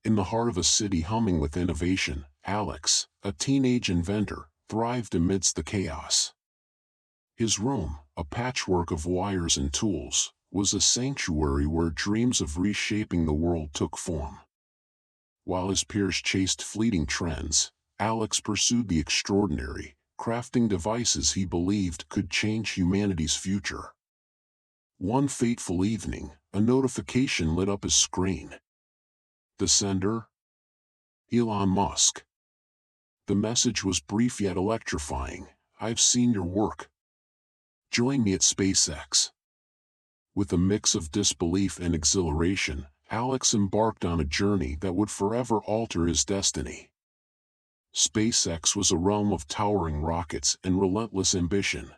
In the heart of a city humming with innovation, Alex, a teenage inventor, thrived amidst the chaos. His room, a patchwork of wires and tools, was a sanctuary where dreams of reshaping the world took form. While his peers chased fleeting trends, Alex pursued the extraordinary, crafting devices he believed could change humanity's future. One fateful evening, a notification lit up his screen. The sender? Elon Musk. The message was brief yet electrifying. "I've seen your work. Join me at SpaceX." With a mix of disbelief and exhilaration, Alex embarked on a journey that would forever alter his destiny. SpaceX was a realm of towering rockets and relentless ambition.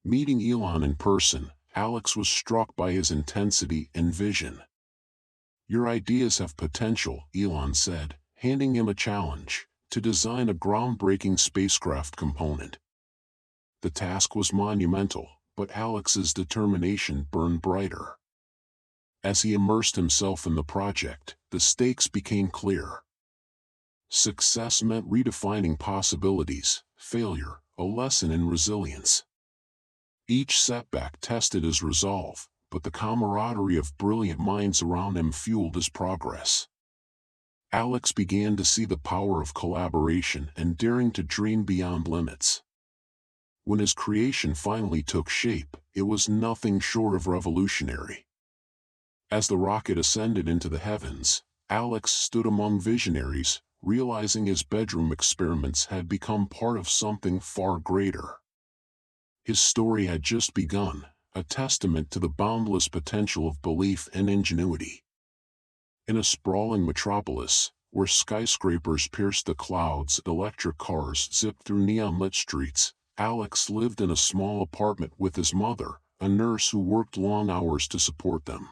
Meeting Elon in person, Alex was struck by his intensity and vision. "Your ideas have potential," Elon said, handing him a challenge to design a groundbreaking spacecraft component. The task was monumental, but Alex's determination burned brighter. As he immersed himself in the project, the stakes became clear. Success meant redefining possibilities, failure, a lesson in resilience. Each setback tested his resolve, but the camaraderie of brilliant minds around him fueled his progress. Alex began to see the power of collaboration and daring to dream beyond limits. When his creation finally took shape, it was nothing short of revolutionary. As the rocket ascended into the heavens, Alex stood among visionaries, realizing his bedroom experiments had become part of something far greater. His story had just begun, a testament to the boundless potential of belief and ingenuity. In a sprawling metropolis, where skyscrapers pierced the clouds and electric cars zipped through neon-lit streets, Alex lived in a small apartment with his mother, a nurse who worked long hours to support them.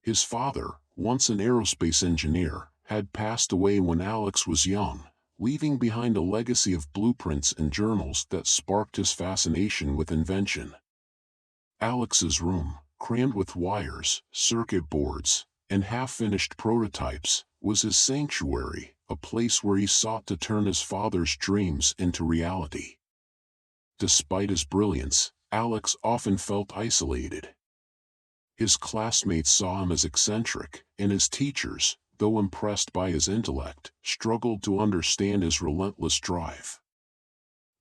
His father, once an aerospace engineer, had passed away when Alex was young, leaving behind a legacy of blueprints and journals that sparked his fascination with invention. Alex's room, crammed with wires, circuit boards, and half-finished prototypes, was his sanctuary, a place where he sought to turn his father's dreams into reality. Despite his brilliance, Alex often felt isolated. His classmates saw him as eccentric, and his teachers, though impressed by his intellect, struggled to understand his relentless drive.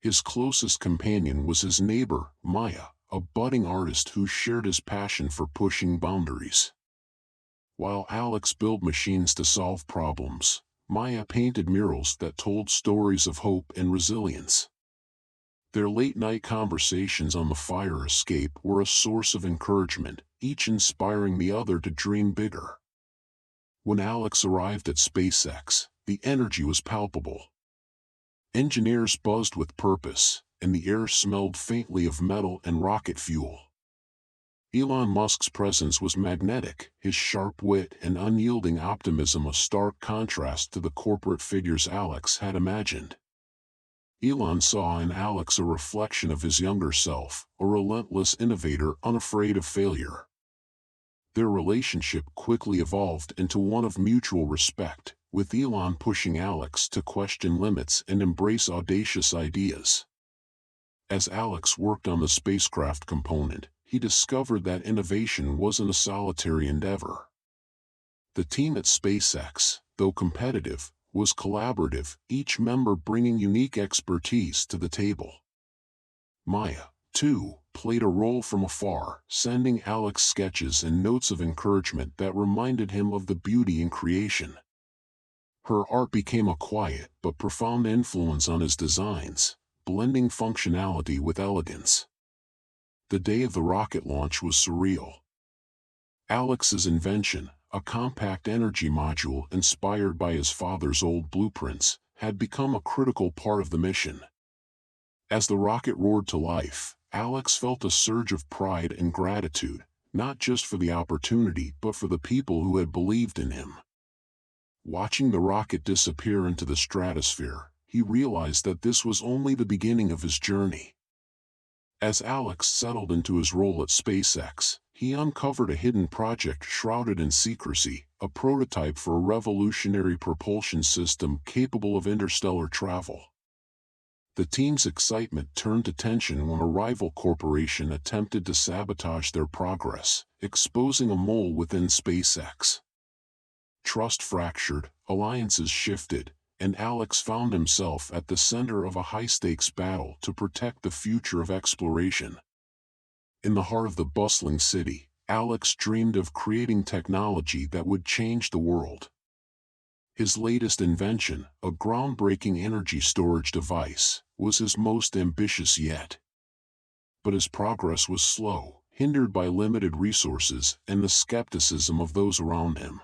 His closest companion was his neighbor, Maya, a budding artist who shared his passion for pushing boundaries. While Alex built machines to solve problems, Maya painted murals that told stories of hope and resilience. Their late-night conversations on the fire escape were a source of encouragement, each inspiring the other to dream bigger. When Alex arrived at SpaceX, the energy was palpable. Engineers buzzed with purpose, and the air smelled faintly of metal and rocket fuel. Elon Musk's presence was magnetic, his sharp wit and unyielding optimism a stark contrast to the corporate figures Alex had imagined. Elon saw in Alex a reflection of his younger self, a relentless innovator unafraid of failure. Their relationship quickly evolved into one of mutual respect, with Elon pushing Alex to question limits and embrace audacious ideas. As Alex worked on the spacecraft component, he discovered that innovation wasn't a solitary endeavor. The team at SpaceX, though competitive, was collaborative, each member bringing unique expertise to the table. Maya, too, played a role from afar, sending Alex sketches and notes of encouragement that reminded him of the beauty in creation. Her art became a quiet but profound influence on his designs, blending functionality with elegance. The day of the rocket launch was surreal. Alex's invention, a compact energy module inspired by his father's old blueprints, had become a critical part of the mission. As the rocket roared to life, Alex felt a surge of pride and gratitude, not just for the opportunity but for the people who had believed in him. Watching the rocket disappear into the stratosphere, he realized that this was only the beginning of his journey. As Alex settled into his role at SpaceX, he uncovered a hidden project shrouded in secrecy, a prototype for a revolutionary propulsion system capable of interstellar travel. The team's excitement turned to tension when a rival corporation attempted to sabotage their progress, exposing a mole within SpaceX. Trust fractured, alliances shifted, and Alex found himself at the center of a high-stakes battle to protect the future of exploration. In the heart of the bustling city, Alex dreamed of creating technology that would change the world. His latest invention, a groundbreaking energy storage device, was his most ambitious yet. But his progress was slow, hindered by limited resources and the skepticism of those around him.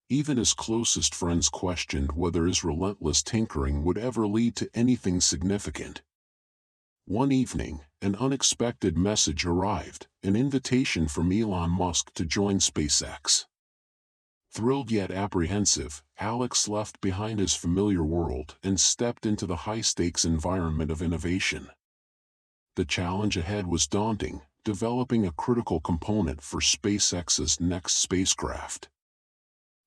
Even his closest friends questioned whether his relentless tinkering would ever lead to anything significant. One evening, an unexpected message arrived, an invitation from Elon Musk to join SpaceX. Thrilled yet apprehensive, Alex left behind his familiar world and stepped into the high-stakes environment of innovation. The challenge ahead was daunting, developing a critical component for SpaceX's next spacecraft.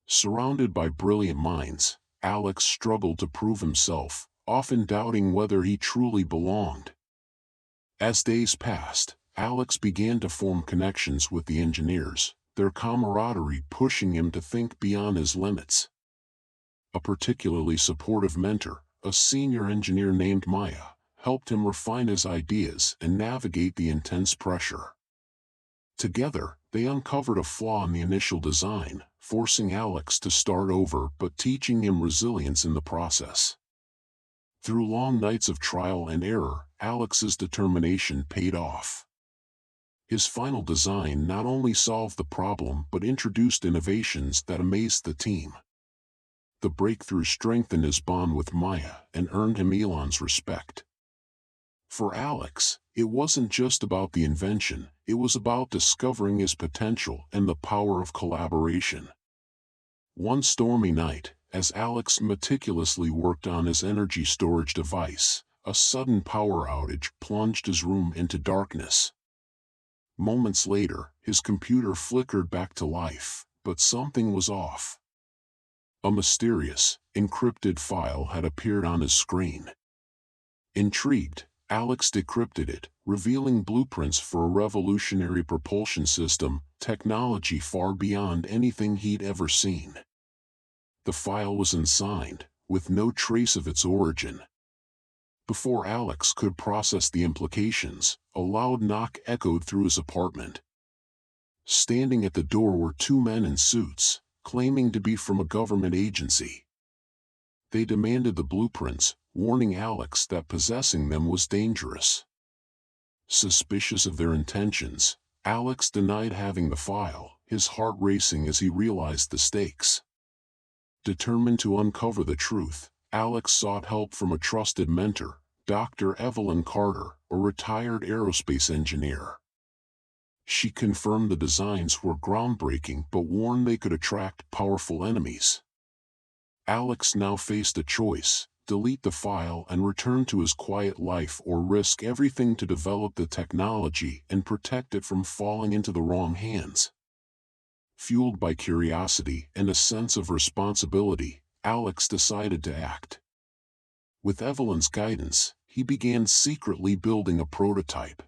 Surrounded by brilliant minds, Alex struggled to prove himself, often doubting whether he truly belonged. As days passed, Alex began to form connections with the engineers, their camaraderie pushing him to think beyond his limits. A particularly supportive mentor, a senior engineer named Maya, helped him refine his ideas and navigate the intense pressure. Together, they uncovered a flaw in the initial design, forcing Alex to start over but teaching him resilience in the process. Through long nights of trial and error, Alex's determination paid off. His final design not only solved the problem but introduced innovations that amazed the team. The breakthrough strengthened his bond with Maya and earned him Elon's respect. For Alex, it wasn't just about the invention, it was about discovering his potential and the power of collaboration. One stormy night, as Alex meticulously worked on his energy storage device, a sudden power outage plunged his room into darkness. Moments later, his computer flickered back to life, but something was off. A mysterious, encrypted file had appeared on his screen. Intrigued, Alex decrypted it, revealing blueprints for a revolutionary propulsion system, technology far beyond anything he'd ever seen. The file was unsigned, with no trace of its origin. Before Alex could process the implications, a loud knock echoed through his apartment. Standing at the door were two men in suits, claiming to be from a government agency. They demanded the blueprints, warning Alex that possessing them was dangerous. Suspicious of their intentions, Alex denied having the file, his heart racing as he realized the stakes. Determined to uncover the truth, Alex sought help from a trusted mentor, Dr. Evelyn Carter, a retired aerospace engineer. She confirmed the designs were groundbreaking but warned they could attract powerful enemies. Alex now faced a choice: delete the file and return to his quiet life, or risk everything to develop the technology and protect it from falling into the wrong hands. Fueled by curiosity and a sense of responsibility, Alex decided to act. With Evelyn's guidance, he began secretly building a prototype.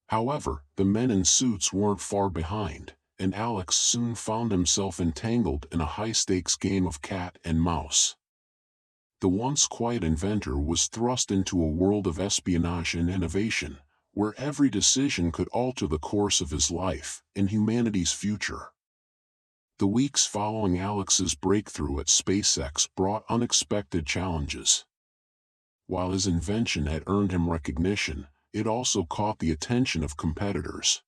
However, the men in suits weren't far behind, and Alex soon found himself entangled in a high-stakes game of cat and mouse. The once quiet inventor was thrust into a world of espionage and innovation, where every decision could alter the course of his life and humanity's future. The weeks following Alex's breakthrough at SpaceX brought unexpected challenges. While his invention had earned him recognition, it also caught the attention of competitors.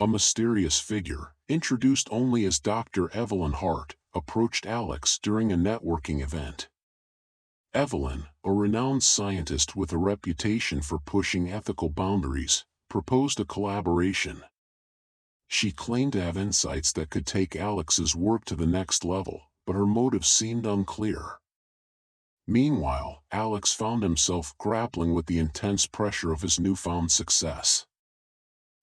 A mysterious figure, introduced only as Dr. Evelyn Hart, approached Alex during a networking event. Evelyn, a renowned scientist with a reputation for pushing ethical boundaries, proposed a collaboration. She claimed to have insights that could take Alex's work to the next level, but her motives seemed unclear. Meanwhile, Alex found himself grappling with the intense pressure of his newfound success.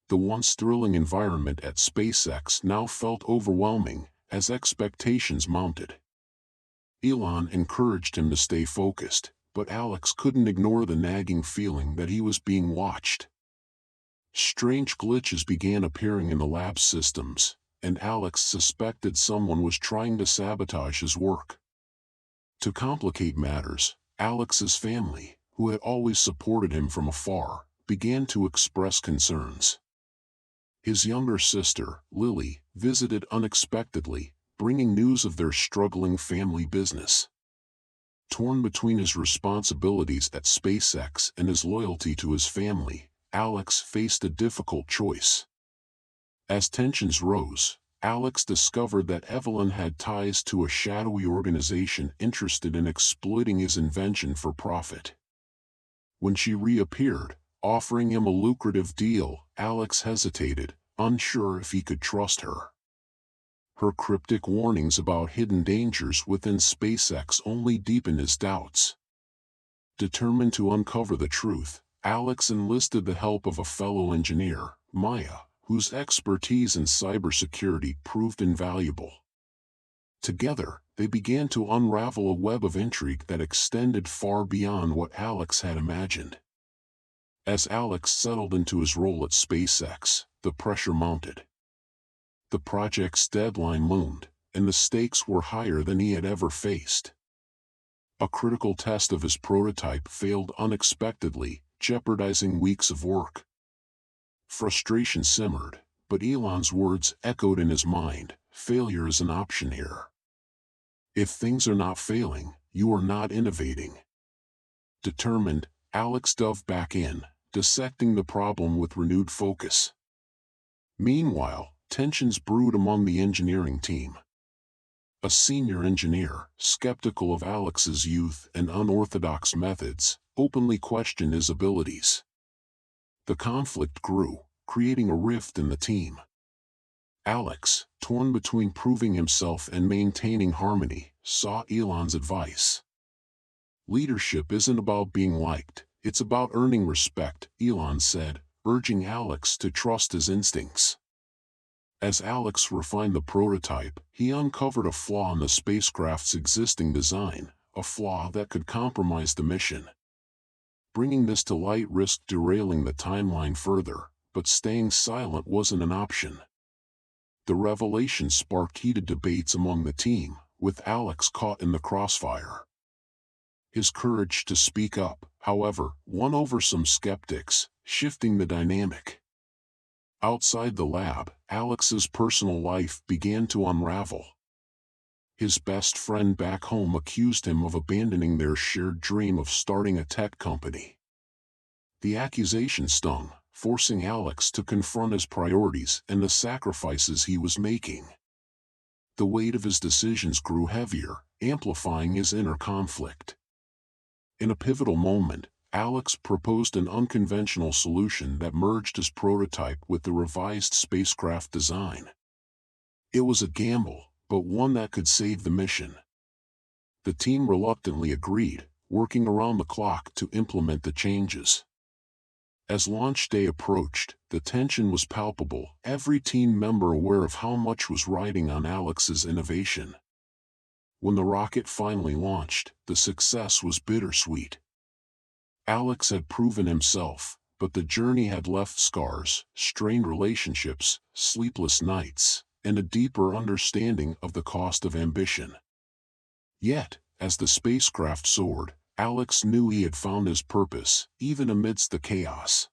The once thrilling environment at SpaceX now felt overwhelming, as expectations mounted. Elon encouraged him to stay focused, but Alex couldn't ignore the nagging feeling that he was being watched. Strange glitches began appearing in the lab's systems, and Alex suspected someone was trying to sabotage his work. To complicate matters, Alex's family, who had always supported him from afar, began to express concerns. His younger sister, Lily, visited unexpectedly, bringing news of their struggling family business. Torn between his responsibilities at SpaceX and his loyalty to his family, Alex faced a difficult choice. As tensions rose, Alex discovered that Evelyn had ties to a shadowy organization interested in exploiting his invention for profit. When she reappeared, offering him a lucrative deal, Alex hesitated, unsure if he could trust her. Her cryptic warnings about hidden dangers within SpaceX only deepened his doubts. Determined to uncover the truth, Alex enlisted the help of a fellow engineer, Maya, whose expertise in cybersecurity proved invaluable. Together, they began to unravel a web of intrigue that extended far beyond what Alex had imagined. As Alex settled into his role at SpaceX, the pressure mounted. The project's deadline loomed, and the stakes were higher than he had ever faced. A critical test of his prototype failed unexpectedly, jeopardizing weeks of work. Frustration simmered, but Elon's words echoed in his mind, "Failure is an option here. If things are not failing, you are not innovating." Determined, Alex dove back in, dissecting the problem with renewed focus. Meanwhile, tensions brewed among the engineering team. A senior engineer, skeptical of Alex's youth and unorthodox methods, openly questioned his abilities. The conflict grew, creating a rift in the team. Alex, torn between proving himself and maintaining harmony, sought Elon's advice. "Leadership isn't about being liked, it's about earning respect," Elon said, urging Alex to trust his instincts. As Alex refined the prototype, he uncovered a flaw in the spacecraft's existing design, a flaw that could compromise the mission. Bringing this to light risked derailing the timeline further, but staying silent wasn't an option. The revelation sparked heated debates among the team, with Alex caught in the crossfire. His courage to speak up, however, won over some skeptics, shifting the dynamic. Outside the lab, Alex's personal life began to unravel. His best friend back home accused him of abandoning their shared dream of starting a tech company. The accusation stung, forcing Alex to confront his priorities and the sacrifices he was making. The weight of his decisions grew heavier, amplifying his inner conflict. In a pivotal moment, Alex proposed an unconventional solution that merged his prototype with the revised spacecraft design. It was a gamble, but one that could save the mission. The team reluctantly agreed, working around the clock to implement the changes. As launch day approached, the tension was palpable, every team member aware of how much was riding on Alex's innovation. When the rocket finally launched, the success was bittersweet. Alex had proven himself, but the journey had left scars, strained relationships, sleepless nights, and a deeper understanding of the cost of ambition. Yet, as the spacecraft soared, Alex knew he had found his purpose, even amidst the chaos.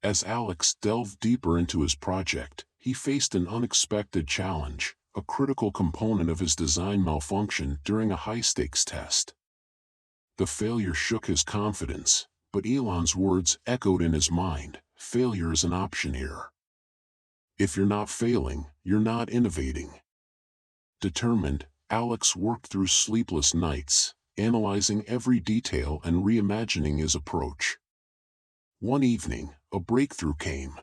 As Alex delved deeper into his project, he faced an unexpected challenge, a critical component of his design malfunctioned during a high-stakes test. The failure shook his confidence, but Elon's words echoed in his mind, "Failure is an option here. If you're not failing, you're not innovating." Determined, Alex worked through sleepless nights, analyzing every detail and reimagining his approach. One evening, a breakthrough came.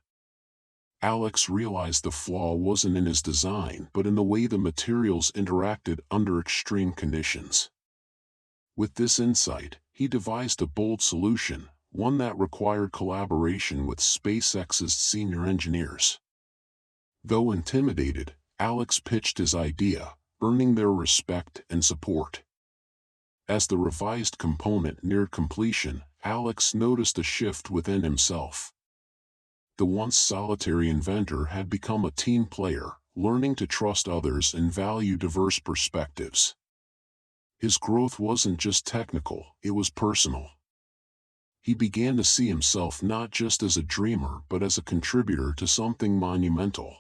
Alex realized the flaw wasn't in his design but in the way the materials interacted under extreme conditions. With this insight, he devised a bold solution, one that required collaboration with SpaceX's senior engineers. Though intimidated, Alex pitched his idea, earning their respect and support. As the revised component neared completion, Alex noticed a shift within himself. The once solitary inventor had become a team player, learning to trust others and value diverse perspectives. His growth wasn't just technical, it was personal. He began to see himself not just as a dreamer but as a contributor to something monumental.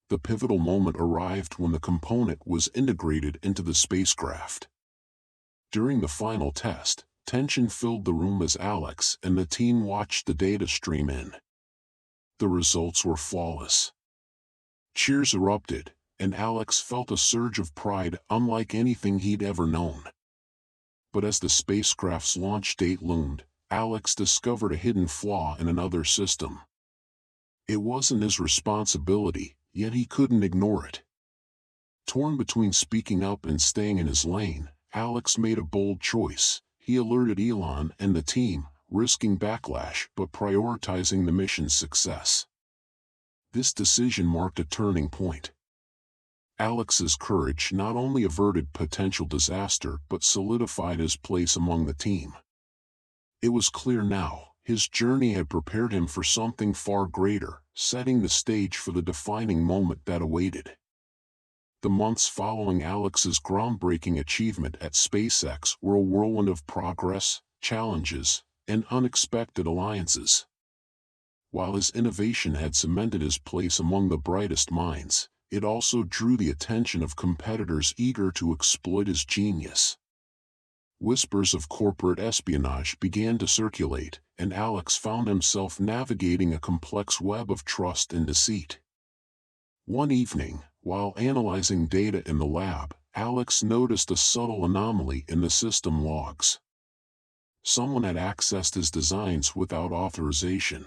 The pivotal moment arrived when the component was integrated into the spacecraft. During the final test, tension filled the room as Alex and the team watched the data stream in. The results were flawless. Cheers erupted, and Alex felt a surge of pride unlike anything he'd ever known. But as the spacecraft's launch date loomed, Alex discovered a hidden flaw in another system. It wasn't his responsibility, yet he couldn't ignore it. Torn between speaking up and staying in his lane, Alex made a bold choice. He alerted Elon and the team, risking backlash but prioritizing the mission's success. This decision marked a turning point. Alex's courage not only averted potential disaster but solidified his place among the team. It was clear now, his journey had prepared him for something far greater, setting the stage for the defining moment that awaited. The months following Alex's groundbreaking achievement at SpaceX were a whirlwind of progress, challenges, and unexpected alliances. While his innovation had cemented his place among the brightest minds, it also drew the attention of competitors eager to exploit his genius. Whispers of corporate espionage began to circulate, and Alex found himself navigating a complex web of trust and deceit. One evening, while analyzing data in the lab, Alex noticed a subtle anomaly in the system logs. Someone had accessed his designs without authorization.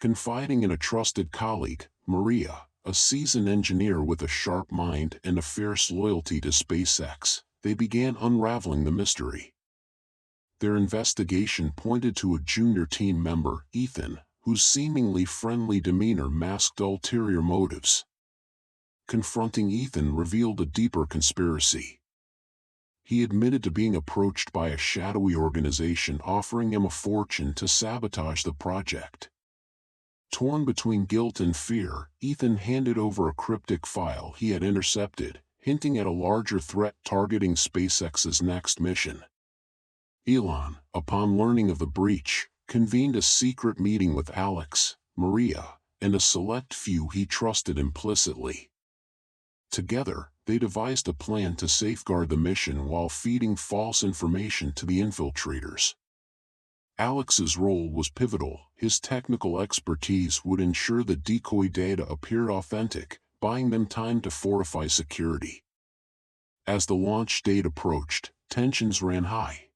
Confiding in a trusted colleague, Maria, a seasoned engineer with a sharp mind and a fierce loyalty to SpaceX, they began unraveling the mystery. Their investigation pointed to a junior team member, Ethan, whose seemingly friendly demeanor masked ulterior motives. Confronting Ethan revealed a deeper conspiracy. He admitted to being approached by a shadowy organization offering him a fortune to sabotage the project. Torn between guilt and fear, Ethan handed over a cryptic file he had intercepted, hinting at a larger threat targeting SpaceX's next mission. Elon, upon learning of the breach, convened a secret meeting with Alex, Maria, and a select few he trusted implicitly. Together, they devised a plan to safeguard the mission while feeding false information to the infiltrators. Alex's role was pivotal. His technical expertise would ensure the decoy data appeared authentic, buying them time to fortify security. As the launch date approached, tensions ran high.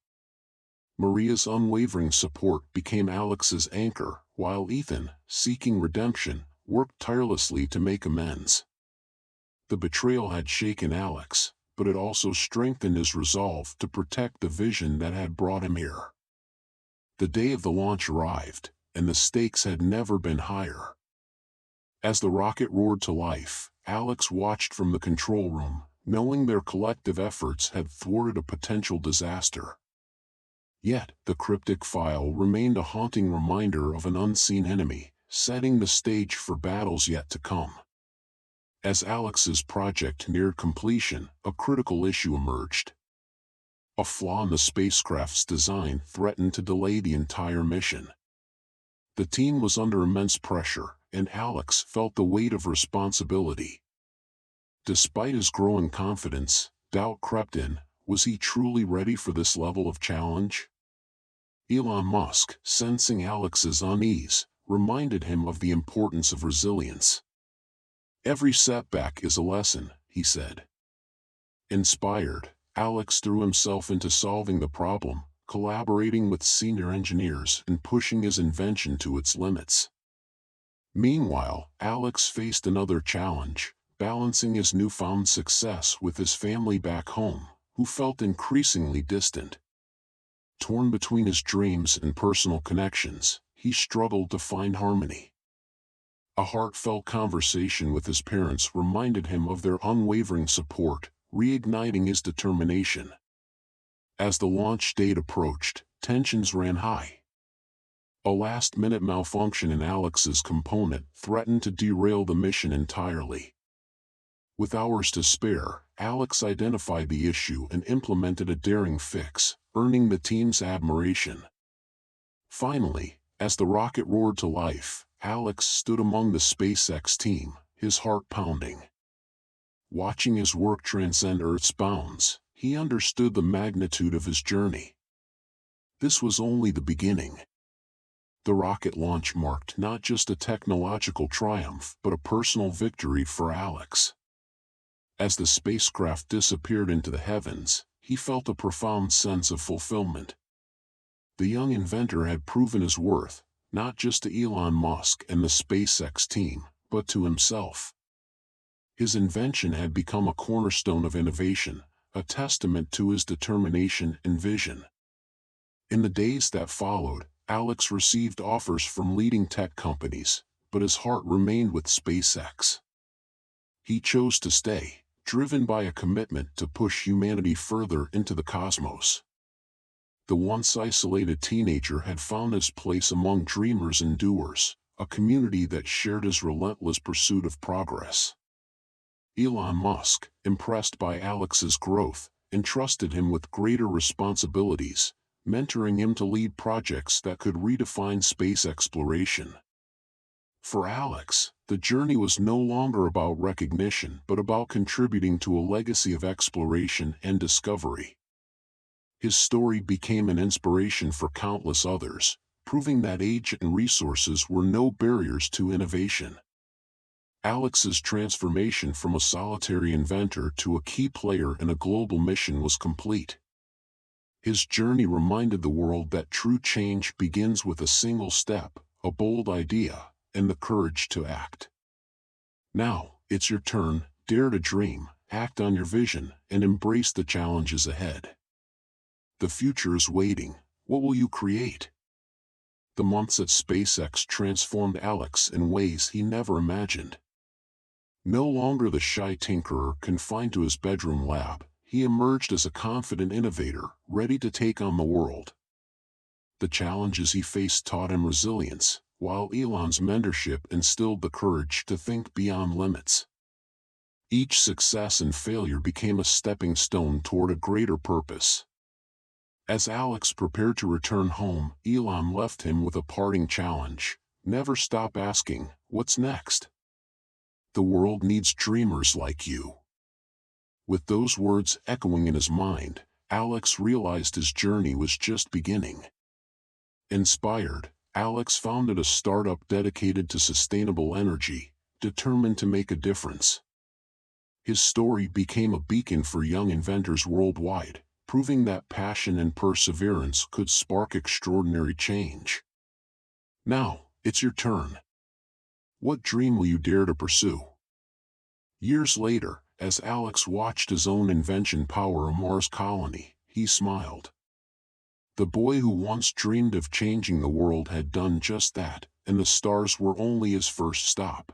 Maria's unwavering support became Alex's anchor, while Ethan, seeking redemption, worked tirelessly to make amends. The betrayal had shaken Alex, but it also strengthened his resolve to protect the vision that had brought him here. The day of the launch arrived, and the stakes had never been higher. As the rocket roared to life, Alex watched from the control room, knowing their collective efforts had thwarted a potential disaster. Yet, the cryptic file remained a haunting reminder of an unseen enemy, setting the stage for battles yet to come. As Alex's project neared completion, a critical issue emerged. A flaw in the spacecraft's design threatened to delay the entire mission. The team was under immense pressure, and Alex felt the weight of responsibility. Despite his growing confidence, doubt crept in. Was he truly ready for this level of challenge? Elon Musk, sensing Alex's unease, reminded him of the importance of resilience. "Every setback is a lesson," he said. Inspired, Alex threw himself into solving the problem, collaborating with senior engineers and pushing his invention to its limits. Meanwhile, Alex faced another challenge, balancing his newfound success with his family back home, who felt increasingly distant. Torn between his dreams and personal connections, he struggled to find harmony. A heartfelt conversation with his parents reminded him of their unwavering support, reigniting his determination. As the launch date approached, tensions ran high. A last-minute malfunction in Alex's component threatened to derail the mission entirely. With hours to spare, Alex identified the issue and implemented a daring fix, earning the team's admiration. Finally, as the rocket roared to life, Alex stood among the SpaceX team, his heart pounding. Watching his work transcend Earth's bounds, he understood the magnitude of his journey. This was only the beginning. The rocket launch marked not just a technological triumph but a personal victory for Alex. As the spacecraft disappeared into the heavens, he felt a profound sense of fulfillment. The young inventor had proven his worth, not just to Elon Musk and the SpaceX team, but to himself. His invention had become a cornerstone of innovation, a testament to his determination and vision. In the days that followed, Alex received offers from leading tech companies, but his heart remained with SpaceX. He chose to stay, driven by a commitment to push humanity further into the cosmos. The once isolated teenager had found his place among dreamers and doers, a community that shared his relentless pursuit of progress. Elon Musk, impressed by Alex's growth, entrusted him with greater responsibilities, mentoring him to lead projects that could redefine space exploration. For Alex, the journey was no longer about recognition but about contributing to a legacy of exploration and discovery. His story became an inspiration for countless others, proving that age and resources were no barriers to innovation. Alex's transformation from a solitary inventor to a key player in a global mission was complete. His journey reminded the world that true change begins with a single step, a bold idea, and the courage to act. Now, it's your turn. Dare to dream, act on your vision, and embrace the challenges ahead. The future is waiting. What will you create? The months at SpaceX transformed Alex in ways he never imagined. No longer the shy tinkerer confined to his bedroom lab, he emerged as a confident innovator, ready to take on the world. The challenges he faced taught him resilience, while Elon's mentorship instilled the courage to think beyond limits. Each success and failure became a stepping stone toward a greater purpose. As Alex prepared to return home, Elon left him with a parting challenge: never stop asking, what's next? The world needs dreamers like you. With those words echoing in his mind, Alex realized his journey was just beginning. Inspired, Alex founded a startup dedicated to sustainable energy, determined to make a difference. His story became a beacon for young inventors worldwide, proving that passion and perseverance could spark extraordinary change. Now, it's your turn. What dream will you dare to pursue? Years later, as Alex watched his own invention power a Mars colony, he smiled. The boy who once dreamed of changing the world had done just that, and the stars were only his first stop.